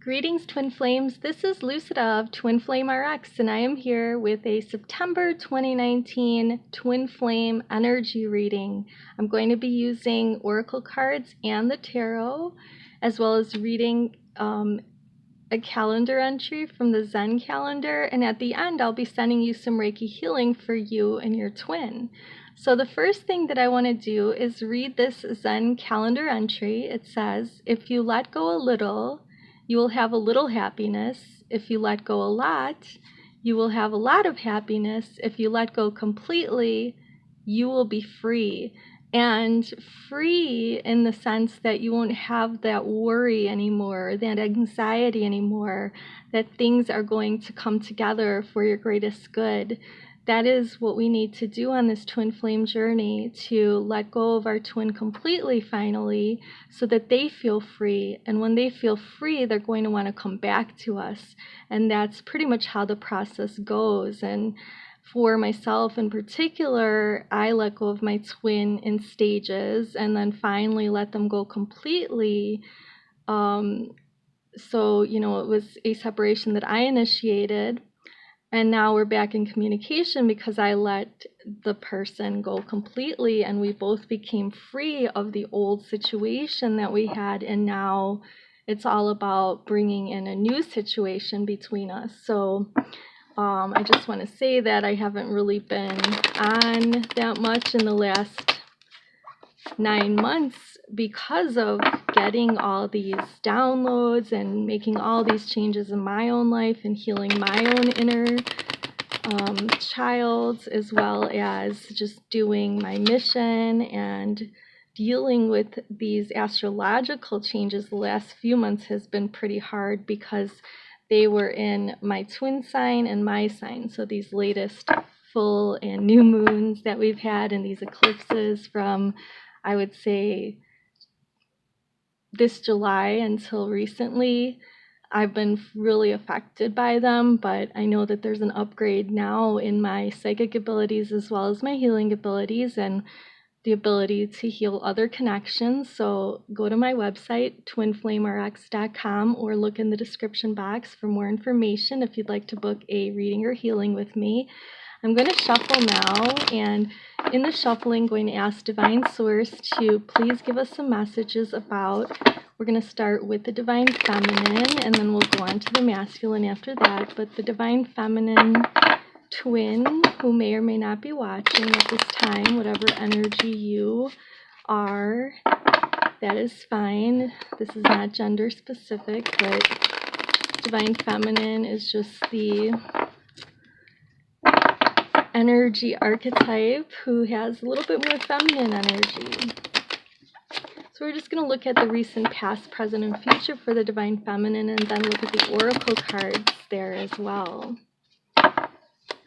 Greetings, Twin Flames. This is Lucida of Twin Flame RX, and I am here with a September 2019 Twin Flame energy reading. I'm going to be using oracle cards and the tarot, as well as reading a calendar entry from the Zen calendar, and at the end I'll be sending you some Reiki healing for you and your twin. So the first thing that I want to do is read this Zen calendar entry. It says, if you let go a little, you will have a little happiness. If you let go a lot, you will have a lot of happiness. If you let go completely, you will be free. And free in the sense that you won't have that worry anymore, that anxiety anymore, that things are going to come together for your greatest good. That is what we need to do on this twin flame journey, to let go of our twin completely finally, so that they feel free. And when they feel free, they're going to want to come back to us. And that's pretty much how the process goes. And for myself in particular, I let go of my twin in stages and then finally let them go completely. So, it was a separation that I initiated. And now we're back in communication because I let the person go completely and we both became free of the old situation that we had. And now it's all about bringing in a new situation between us. So I just want to say that I haven't really been on that much in the last 9 months because of getting all these downloads and making all these changes in my own life and healing my own inner child, as well as just doing my mission and dealing with these astrological changes. The last few months has been pretty hard because they were in my twin sign and my sign. So these latest full and new moons that we've had and these eclipses from, I would say, this July until recently, I've been really affected by them, but I know that there's an upgrade now in my psychic abilities as well as my healing abilities and the ability to heal other connections. So go to my website, twinflamerx.com, or look in the description box for more information if you'd like to book a reading or healing with me. I'm going to shuffle now, and in the shuffling, I'm going to ask Divine Source to please give us some messages about, we're going to start with the Divine Feminine, and then we'll go on to the Masculine after that, but the Divine Feminine twin, who may or may not be watching at this time, whatever energy you are, that is fine. This is not gender specific, but Divine Feminine is just the energy archetype who has a little bit more feminine energy. So we're just going to look at the recent, past, present, and future for the Divine Feminine, and then look at the oracle cards there as well.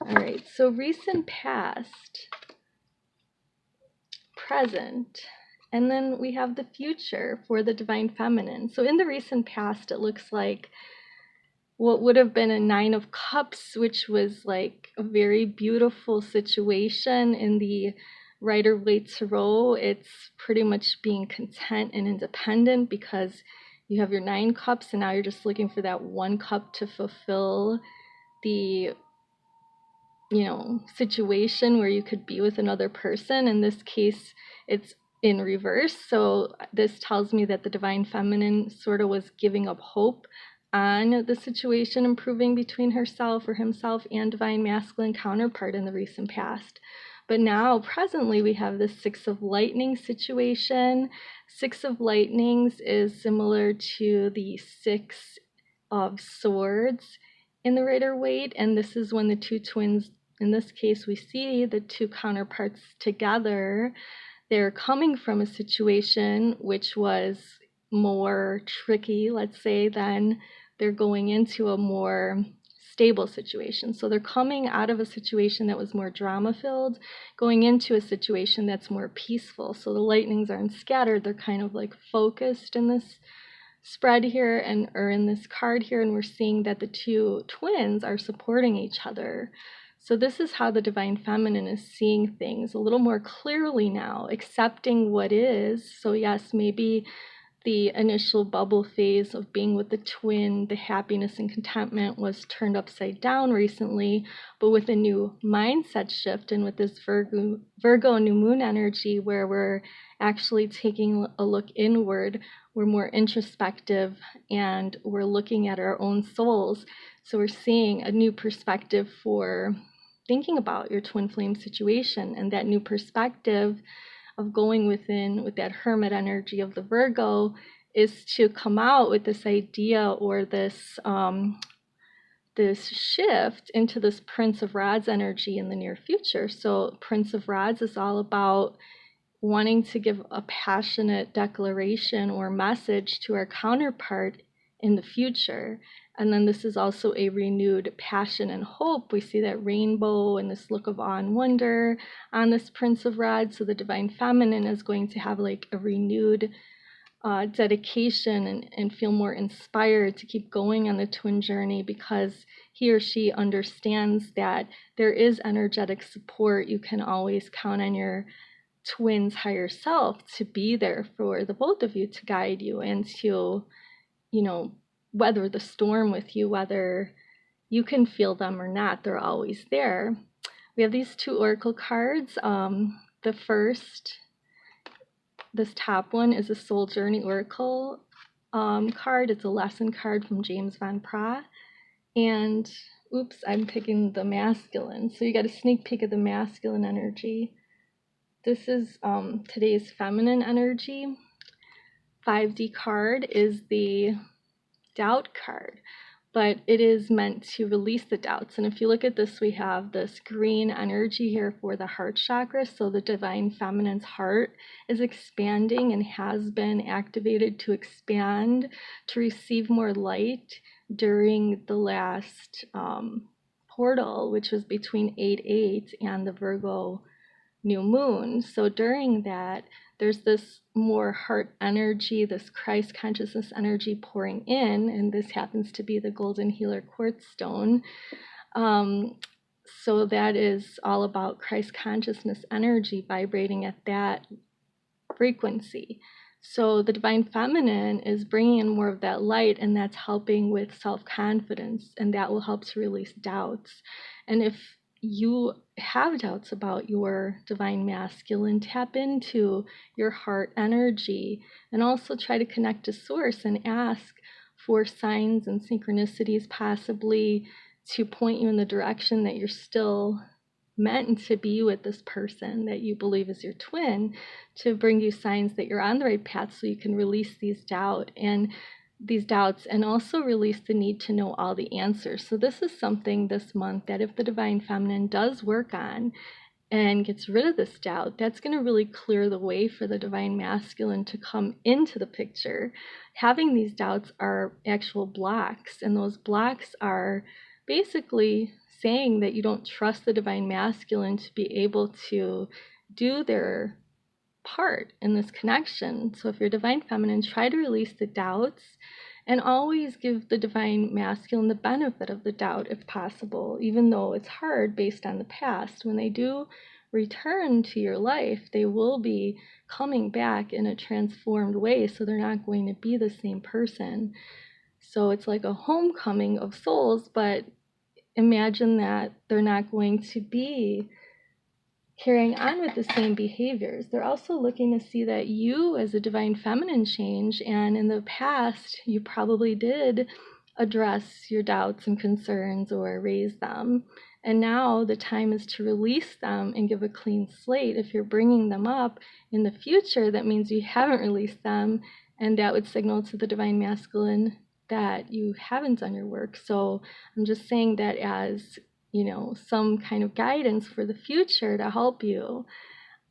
Alright, so recent, past, present, and then we have the future for the Divine Feminine. So in the recent past, it looks like what would have been a 9 of Cups, which was like a very beautiful situation in the Rider-Waite Tarot. It's pretty much being content and independent because you have your 9 cups and now you're just looking for that 1 cup to fulfill the situation where you could be with another person. In this case, it's in reverse. So this tells me that the Divine Feminine sort of was giving up hope on the situation improving between herself or himself and Divine Masculine counterpart in the recent past. But now, presently, we have this 6 of Lightning situation. 6 of Lightnings is similar to the 6 of Swords in the Rider-Waite, and this is when the two twins, in this case, we see the two counterparts together. They're coming from a situation which was more tricky, let's say, than they're going into a more stable situation. So they're coming out of a situation that was more drama-filled, going into a situation that's more peaceful. So the lightnings aren't scattered, they're kind of like focused in this spread here or in this card here, and we're seeing that the two twins are supporting each other. So this is how the Divine Feminine is seeing things a little more clearly now, accepting what is. So yes, maybe the initial bubble phase of being with the twin, the happiness and contentment was turned upside down recently, but with a new mindset shift and with this Virgo new moon energy where we're actually taking a look inward, we're more introspective and we're looking at our own souls. So we're seeing a new perspective for thinking about your twin flame situation, and that new perspective of going within with that hermit energy of the Virgo is to come out with this idea or this this shift into this Prince of Rods energy in the near future. So Prince of Rods is all about wanting to give a passionate declaration or message to our counterpart in the future. And then this is also a renewed passion and hope. We see that rainbow and this look of awe and wonder on this Prince of Rods. So the Divine Feminine is going to have like a renewed dedication and feel more inspired to keep going on the twin journey, because he or she understands that there is energetic support. You can always count on your twin's higher self to be there for the both of you, to guide you and to, you know, weather the storm with you, whether you can feel them or not. They're always there. We have these two oracle cards. The first, this top one, is a Soul Journey Oracle card. It's a lesson card from James Van Praagh. And oops, I'm picking the masculine. So you got a sneak peek of the masculine energy. This is today's feminine energy. 5D card is the doubt card, but it is meant to release the doubts. And if you look at this, we have this green energy here for the heart chakra. So the Divine Feminine's heart is expanding and has been activated to expand, to receive more light during the last portal, which was between 8/8 and the Virgo new moon. So during that, there's this more heart energy, this Christ consciousness energy pouring in, and this happens to be the golden healer quartz stone. So that is all about Christ consciousness energy vibrating at that frequency. So the Divine Feminine is bringing in more of that light, and that's helping with self-confidence, and that will help to release doubts. And if you have doubts about your Divine Masculine, tap into your heart energy and also try to connect to Source and ask for signs and synchronicities, possibly to point you in the direction that you're still meant to be with this person that you believe is your twin, to bring you signs that you're on the right path so you can release these doubts and also release the need to know all the answers. So this is something this month that if the Divine Feminine does work on and gets rid of this doubt, that's going to really clear the way for the Divine Masculine to come into the picture. Having these doubts are actual blocks, and those blocks are basically saying that you don't trust the Divine Masculine to be able to do their part in this connection. So if you're Divine Feminine, try to release the doubts and always give the Divine Masculine the benefit of the doubt if possible, even though it's hard based on the past. When they do return to your life, they will be coming back in a transformed way, so they're not going to be the same person. So it's like a homecoming of souls, but imagine that they're not going to be carrying on with the same behaviors. They're also looking to see that you as a Divine Feminine change, and in the past you probably did address your doubts and concerns or raise them, and now the time is to release them and give a clean slate. If you're bringing them up in the future, that means you haven't released them, and that would signal to the Divine Masculine that you haven't done your work. So I'm just saying that as, you know, some kind of guidance for the future to help you.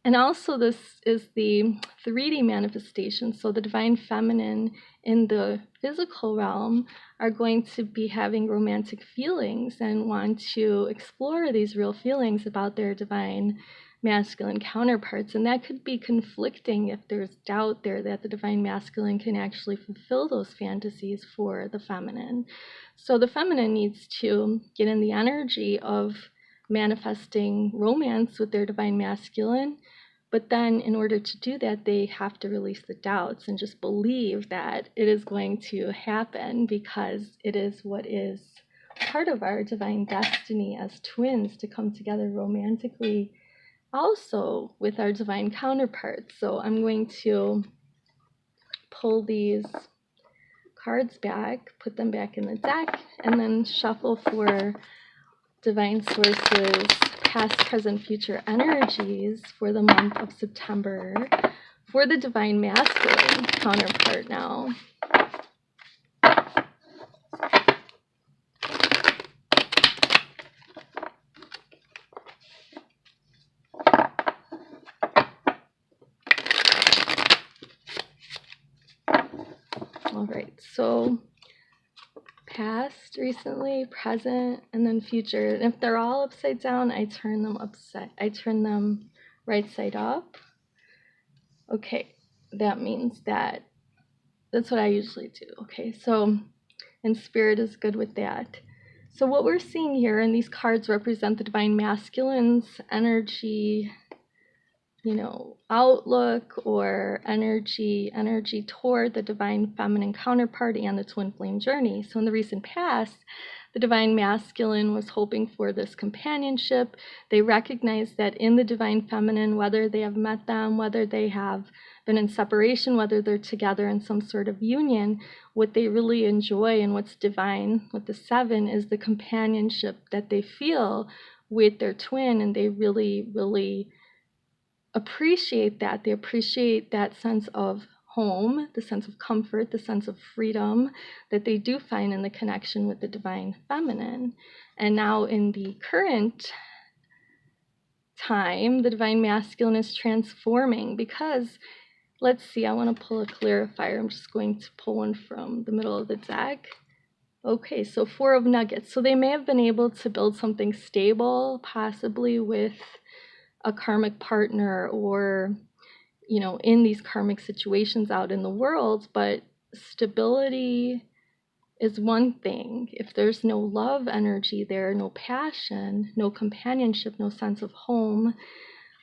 And also this is the 3D manifestation. So the Divine Feminine in the physical realm are going to be having romantic feelings and want to explore these real feelings about their Divine Masculine counterparts. And that could be conflicting if there's doubt there that the Divine Masculine can actually fulfill those fantasies for the Feminine. So the Feminine needs to get in the energy of manifesting romance with their Divine Masculine, But then in order to do that, they have to release the doubts and just believe that it is going to happen, because it is what is part of our divine destiny as twins, to come together romantically also with our divine counterparts. So I'm going to pull these cards back, put them back in the deck, and then shuffle for divine sources, past, present, future energies for the month of September for the divine masculine counterpart now. All right, so past, recently, present, and then future. And if they're all upside down, I turn them right side up. Okay, that means that's what I usually do. Okay, so, and spirit is good with that. So what we're seeing here, and these cards represent the divine masculine's energy, outlook or energy toward the divine feminine counterpart and the twin flame journey. So in the recent past, the divine masculine was hoping for this companionship. They recognize that in the divine feminine, whether they have met them, whether they have been in separation, whether they're together in some sort of union, what they really enjoy and what's divine with the 7 is the companionship that they feel with their twin, and they really, really appreciate that. They appreciate that sense of home, the sense of comfort, the sense of freedom that they do find in the connection with the divine feminine. And now in the current time, the divine masculine is transforming, because, let's see, I want to pull a clarifier. I'm just going to pull one from the middle of the deck. Okay, so 4 of nuggets. So they may have been able to build something stable, possibly with a karmic partner, or in these karmic situations out in the world, but stability is one thing. If there's no love energy there, no passion, no companionship, no sense of home,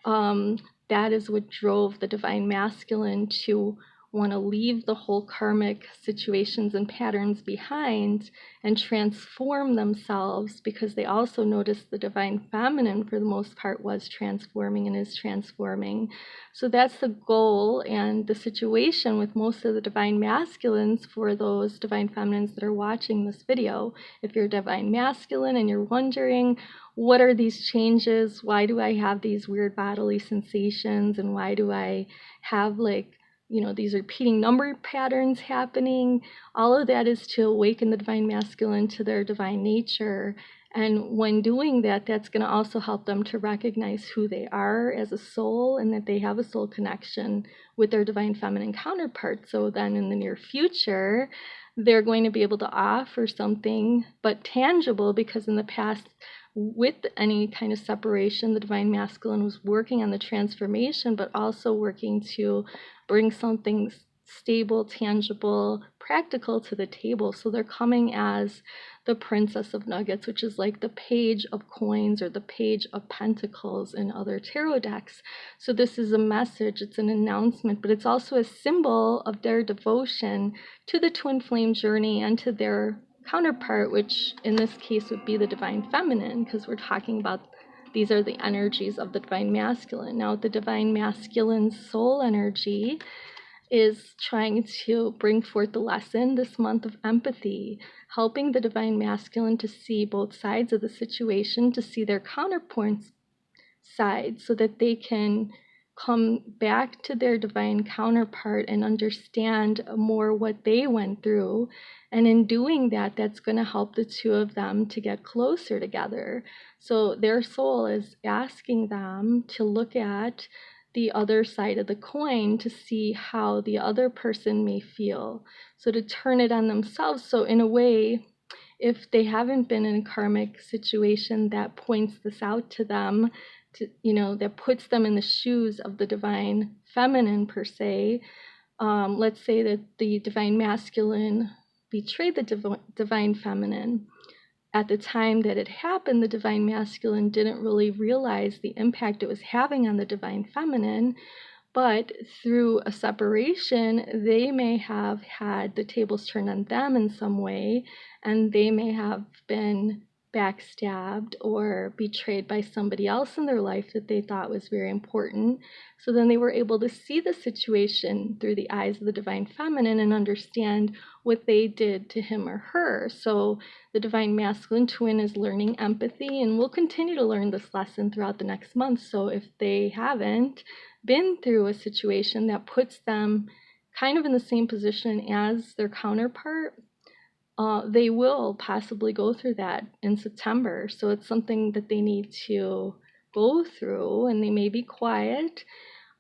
that is what drove the divine masculine to want to leave the whole karmic situations and patterns behind and transform themselves, because they also noticed the divine feminine, for the most part, was transforming and is transforming. So that's the goal and the situation with most of the divine masculines. For those divine feminines that are watching this video, if you're divine masculine and you're wondering, what are these changes? Why do I have these weird bodily sensations? And why do I have these repeating number patterns happening? All of that is to awaken the divine masculine to their divine nature. And when doing that, that's going to also help them to recognize who they are as a soul, and that they have a soul connection with their divine feminine counterpart. So then in the near future, they're going to be able to offer something but tangible, because in the past, with any kind of separation, the divine masculine was working on the transformation, but also working to bring something stable, tangible, practical to the table. So they're coming as the Princess of Nuggets, which is like the Page of Coins or the Page of Pentacles in other tarot decks. So this is a message, it's an announcement, but it's also a symbol of their devotion to the twin flame journey and to their counterpart, which in this case would be the divine feminine, because we're talking about these are the energies of the divine masculine. Now, the divine masculine soul energy is trying to bring forth the lesson this month of empathy, helping the divine masculine to see both sides of the situation, to see their counterpoint sides, so that they can come back to their divine counterpart and understand more what they went through. And in doing that, that's going to help the two of them to get closer together. So their soul is asking them to look at the other side of the coin to see how the other person may feel. So to turn it on themselves. So in a way, if they haven't been in a karmic situation that points this out to them, that puts them in the shoes of the divine feminine per se. Let's say that the divine masculine betrayed the divine feminine, at the time that it happened, the divine masculine didn't really realize the impact it was having on the divine feminine. But through a separation, they may have had the tables turned on them in some way, and they may have been backstabbed or betrayed by somebody else in their life that they thought was very important. So then they were able to see the situation through the eyes of the divine feminine and understand what they did to him or her. So the divine masculine twin is learning empathy, and we'll continue to learn this lesson throughout the next month. So if they haven't been through a situation that puts them kind of in the same position as their counterpart, they will possibly go through that in September. So it's something that they need to go through, and they may be quiet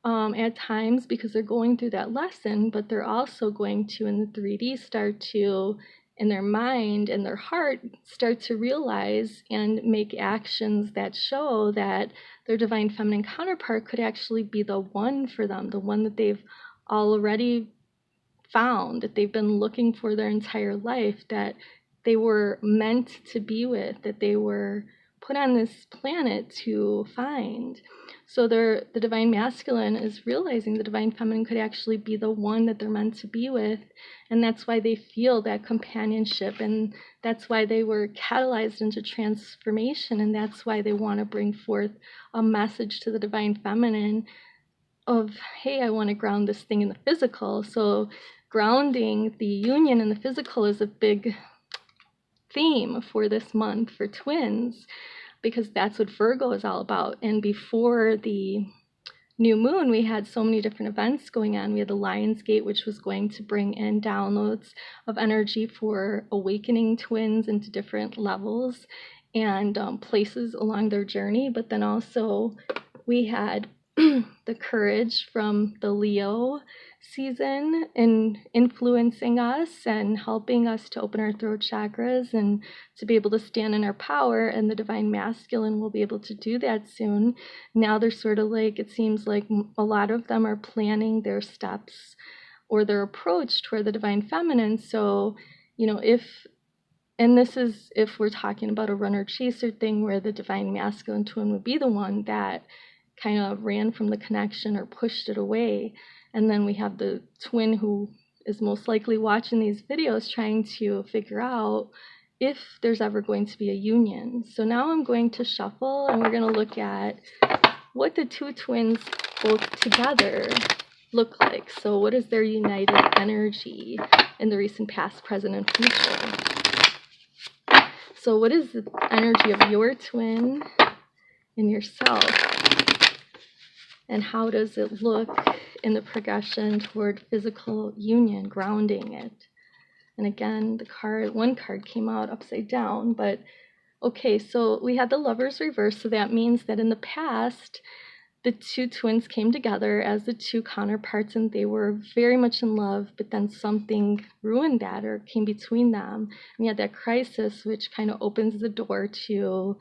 at times because they're going through that lesson, but they're also going to, in the 3D, start to, in their mind and their heart, start to realize and make actions that show that their divine feminine counterpart could actually be the one for them, the one that they've already found, that they've been looking for their entire life, that they were meant to be with, that they were put on this planet to find. So the divine masculine is realizing the divine feminine could actually be the one that they're meant to be with, and that's why they feel that companionship, and that's why they were catalyzed into transformation, and that's why they want to bring forth a message to the divine feminine of, hey, I want to ground this thing in the physical. So grounding the union in the physical is a big theme for this month for twins, because that's what Virgo is all about. And before the new moon, we had so many different events going on. We had the Lion's Gate, which was going to bring in downloads of energy for awakening twins into different levels and places along their journey. But then also we had the courage from the Leo season in influencing us and helping us to open our throat chakras and to be able to stand in our power, and the divine masculine will be able to do that soon. Now they're sort of like, it seems like a lot of them are planning their steps or their approach toward the divine feminine. So, you know, and this is if we're talking about a runner chaser thing where the divine masculine twin would be the one that kind of ran from the connection or pushed it away. And then we have the twin who is most likely watching these videos trying to figure out if there's ever going to be a union. So now I'm going to shuffle, and we're going to look at what the two twins both together look like. So what is their united energy in the recent past, present, and future? So what is the energy of your twin and yourself? And how does it look in the progression toward physical union, grounding it? And again, one card came out upside down, but okay, so we had the Lovers reverse, so that means that in the past, the two twins came together as the two counterparts, and they were very much in love, but then something ruined that or came between them. And we had that crisis, which kind of opens the door to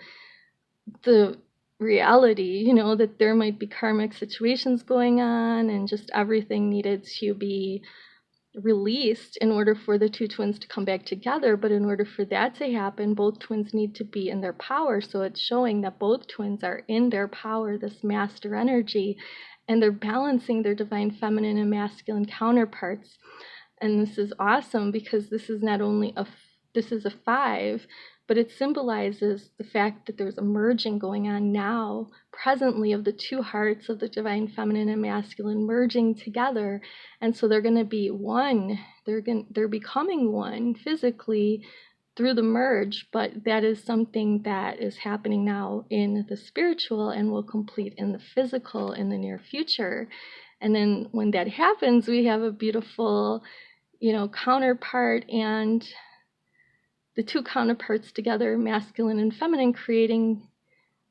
the reality, you know, that there might be karmic situations going on, and just everything needed to be released in order for the two twins to come back together. But in order for that to happen, both twins need to be in their power. So it's showing that both twins are in their power, this master energy, and they're balancing their divine feminine and masculine counterparts. And this is awesome because this is not only this is a 5, but it symbolizes the fact that there's a merging going on now, presently, of the two hearts of the divine feminine and masculine merging together. And so they're going to be one. They're becoming one physically through the merge, but that is something that is happening now in the spiritual and will complete in the physical in the near future. And then when that happens, we have a beautiful, you know, counterpart, and the two counterparts together, masculine and feminine, creating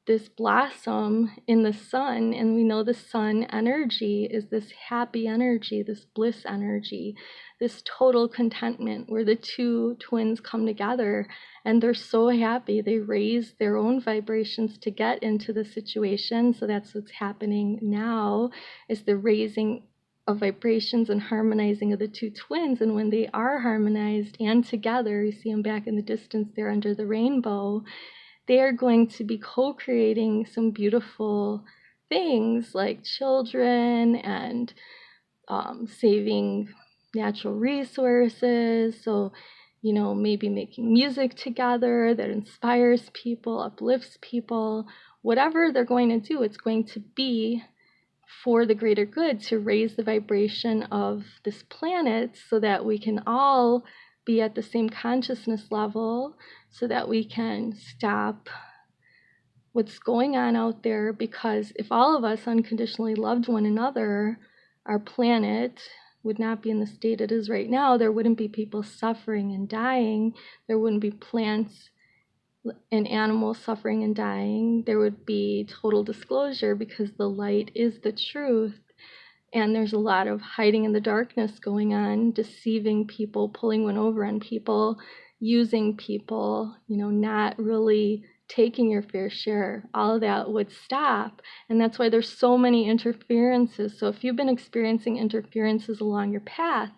this blossom in the sun. And we know the sun energy is this happy energy, this bliss energy, this total contentment, where the two twins come together and they're so happy. They raise their own vibrations to get into the situation. So that's what's happening now, is they're raising of vibrations and harmonizing of the two twins. And when they are harmonized and together, you see them back in the distance there under the rainbow, they are going to be co-creating some beautiful things like children and saving natural resources. So, maybe making music together that inspires people, uplifts people. Whatever they're going to do, it's going to be for the greater good, to raise the vibration of this planet so that we can all be at the same consciousness level, so that we can stop what's going on out there. Because if all of us unconditionally loved one another, our planet would not be in the state it is right now. There wouldn't be people suffering and dying. There wouldn't be plants and animals suffering and dying. There would be total disclosure, because the light is the truth. And there's a lot of hiding in the darkness going on, deceiving people, pulling one over on people, using people, not really taking your fair share. All of that would stop. And that's why there's so many interferences. So if you've been experiencing interferences along your path,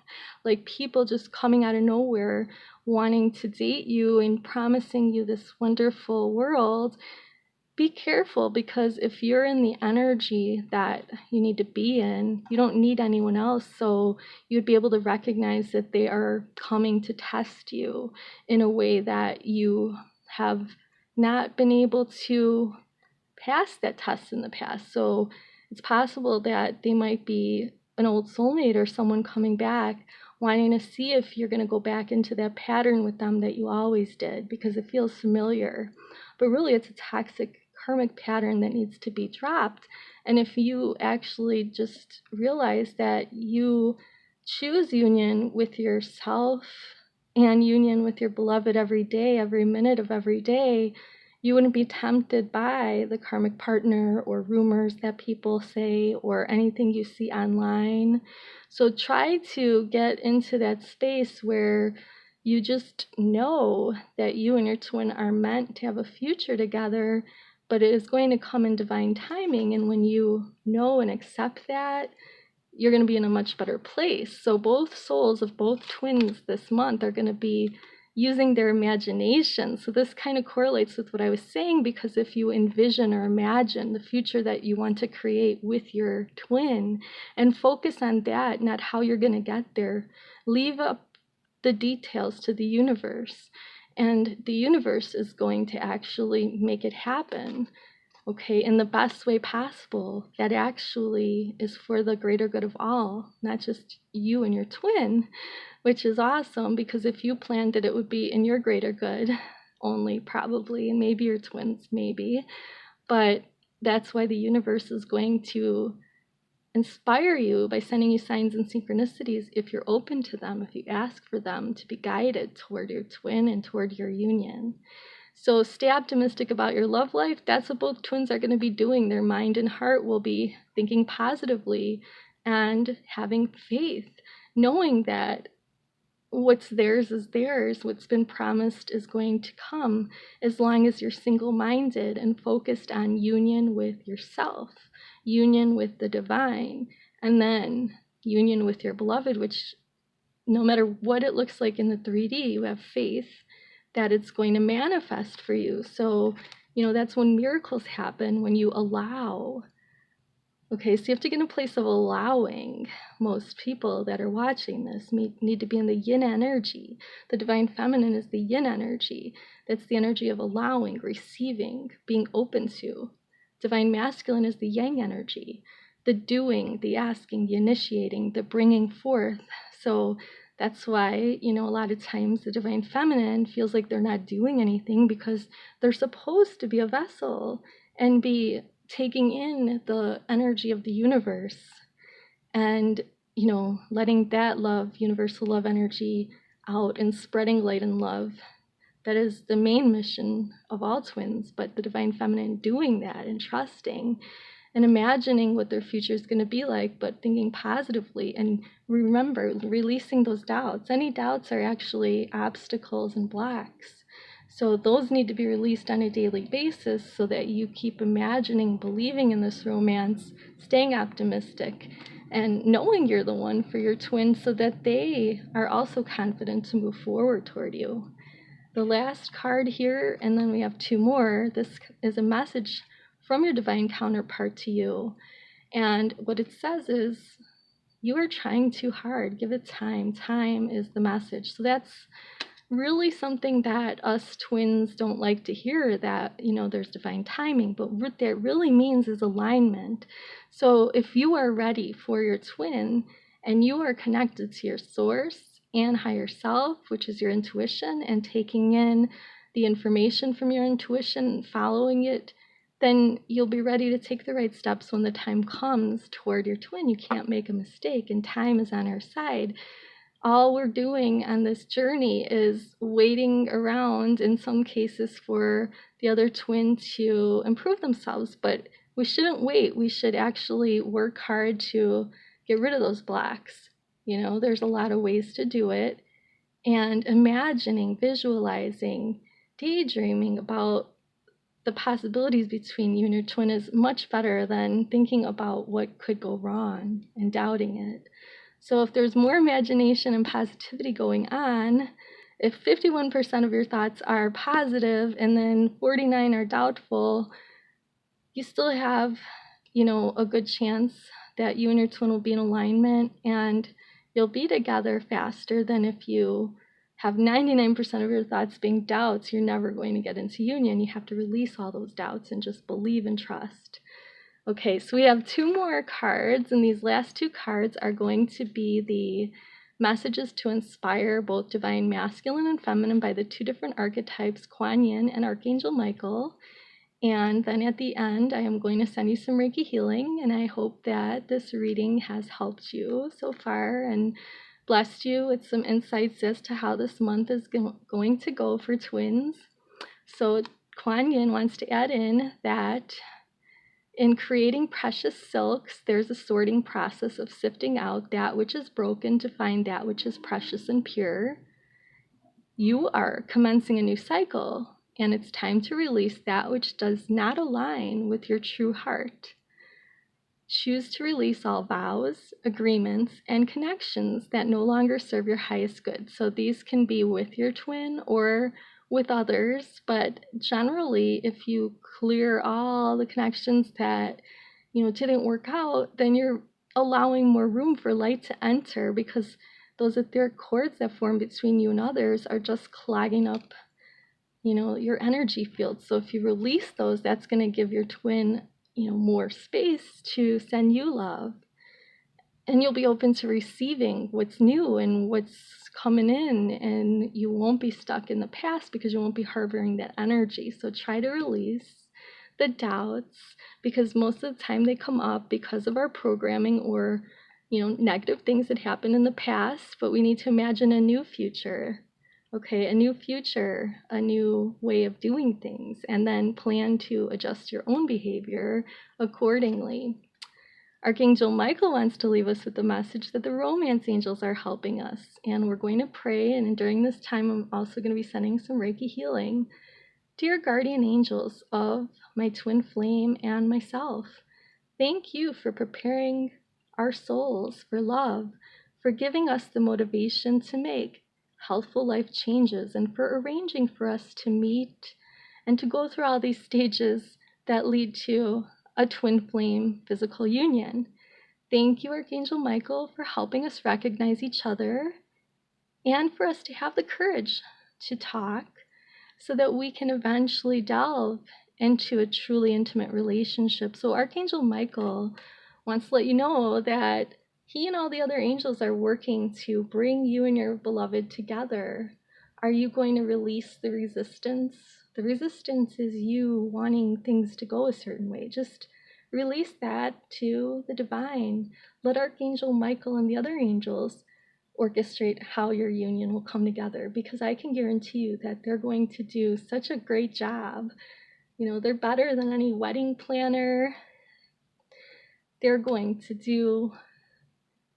like people just coming out of nowhere, wanting to date you and promising you this wonderful world, be careful, because if you're in the energy that you need to be in, you don't need anyone else. So you'd be able to recognize that they are coming to test you in a way that you have not been able to pass that test in the past. So it's possible that they might be an old soulmate or someone coming back, wanting to see if you're going to go back into that pattern with them that you always did, because it feels familiar. But really, it's a toxic karmic pattern that needs to be dropped. And if you actually just realize that you choose union with yourself and union with your beloved every day, every minute of every day, you wouldn't be tempted by the karmic partner or rumors that people say or anything you see online. So try to get into that space where you just know that you and your twin are meant to have a future together, but it is going to come in divine timing. And when you know and accept that, you're going to be in a much better place. So both souls of both twins this month are going to be using their imagination. So this kind of correlates with what I was saying, because if you envision or imagine the future that you want to create with your twin and focus on that, not how you're going to get there, leave up the details to the universe, and the universe is going to actually make it happen, okay, in the best way possible. That actually is for the greater good of all, not just you and your twin, which is awesome, because if you planned it, it would be in your greater good only, probably, and maybe your twins, maybe. But that's why the universe is going to inspire you by sending you signs and synchronicities if you're open to them, if you ask for them to be guided toward your twin and toward your union. So stay optimistic about your love life. That's what both twins are going to be doing. Their mind and heart will be thinking positively and having faith, knowing that what's theirs is theirs. What's been promised is going to come, as long as you're single-minded and focused on union with yourself, union with the divine, and then union with your beloved, which no matter what it looks like in the 3D, you have faith that it's going to manifest for you. So, that's when miracles happen, when you allow. Okay, so you have to get in a place of allowing. Most people that are watching this need to be in the yin energy. The divine feminine is the yin energy. That's the energy of allowing, receiving, being open to. Divine masculine is the yang energy, the doing, the asking, the initiating, the bringing forth. So that's why, a lot of times the divine feminine feels like they're not doing anything, because they're supposed to be a vessel and be taking in the energy of the universe and, letting that love, universal love energy out and spreading light and love. That is the main mission of all twins, but the divine feminine doing that and trusting and imagining what their future is going to be like, but thinking positively. And remember, releasing those doubts. Any doubts are actually obstacles and blocks. So those need to be released on a daily basis so that you keep imagining, believing in this romance, staying optimistic, and knowing you're the one for your twin so that they are also confident to move forward toward you. The last card here, and then we have two more. This is a message from your divine counterpart to you. And what it says is, you are trying too hard. Give it time. Time is the message. So that's really something that us twins don't like to hear, that, there's divine timing. But what that really means is alignment. So if you are ready for your twin and you are connected to your source and higher self, which is your intuition, and taking in the information from your intuition, following it, then you'll be ready to take the right steps when the time comes toward your twin. You can't make a mistake, and time is on our side. All we're doing on this journey is waiting around, in some cases, for the other twin to improve themselves. But we shouldn't wait. We should actually work hard to get rid of those blocks. There's a lot of ways to do it. And imagining, visualizing, daydreaming about the possibilities between you and your twin is much better than thinking about what could go wrong and doubting it. So if there's more imagination and positivity going on, if 51% of your thoughts are positive and then 49 are doubtful, you still have, a good chance that you and your twin will be in alignment, and you'll be together faster than if you have 99% of your thoughts being doubts. You're never going to get into union. You have to release all those doubts and just believe and trust. Okay, so we have two more cards, and these last two cards are going to be the messages to inspire both divine masculine and feminine by the two different archetypes, Kuan Yin and Archangel Michael. And then at the end, I am going to send you some Reiki healing, and I hope that this reading has helped you so far and blessed you with some insights as to how this month is going to go for twins. So Kuan Yin wants to add in that in creating precious silks, there's a sorting process of sifting out that which is broken to find that which is precious and pure. You are commencing a new cycle, and it's time to release that which does not align with your true heart. Choose to release all vows, agreements, and connections that no longer serve your highest good. So these can be with your twin or with others, but generally, if you clear all the connections that, didn't work out, then you're allowing more room for light to enter, because those etheric cords that form between you and others are just clogging up, your energy field. So if you release those, that's going to give your twin more space to send you love, and you'll be open to receiving what's new and what's coming in, and you won't be stuck in the past because you won't be harboring that energy. So try to release the doubts, because most of the time they come up because of our programming or negative things that happened in the past. But we need to imagine a new future. Okay, a new future, a new way of doing things, and then plan to adjust your own behavior accordingly. Archangel Michael wants to leave us with the message that the romance angels are helping us, and we're going to pray, and during this time I'm also going to be sending some Reiki healing. Dear guardian angels of my twin flame and myself, thank you for preparing our souls for love, for giving us the motivation to make healthful life changes, and for arranging for us to meet and to go through all these stages that lead to a twin flame physical union. Thank you, Archangel Michael, for helping us recognize each other and for us to have the courage to talk so that we can eventually delve into a truly intimate relationship. So Archangel Michael wants to let you know that he and all the other angels are working to bring you and your beloved together. Are you going to release the resistance? The resistance is you wanting things to go a certain way. Just release that to the divine. Let Archangel Michael and the other angels orchestrate how your union will come together, because I can guarantee you that they're going to do such a great job. They're better than any wedding planner. They're going to do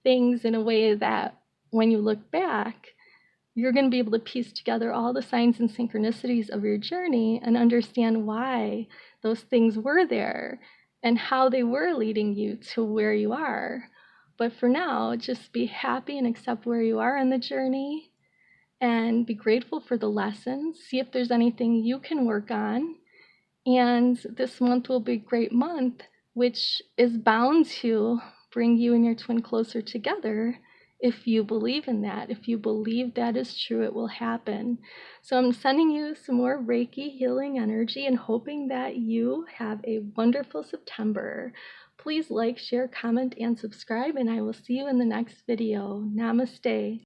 things in a way that when you look back, you're going to be able to piece together all the signs and synchronicities of your journey and understand why those things were there and how they were leading you to where you are. But for now, just be happy and accept where you are on the journey and be grateful for the lessons. See if there's anything you can work on. And this month will be a great month, which is bound to bring you and your twin closer together. If you believe in that, if you believe that is true, it will happen. So I'm sending you some more Reiki healing energy and hoping that you have a wonderful September. Please like, share, comment, and subscribe, and I will see you in the next video. Namaste.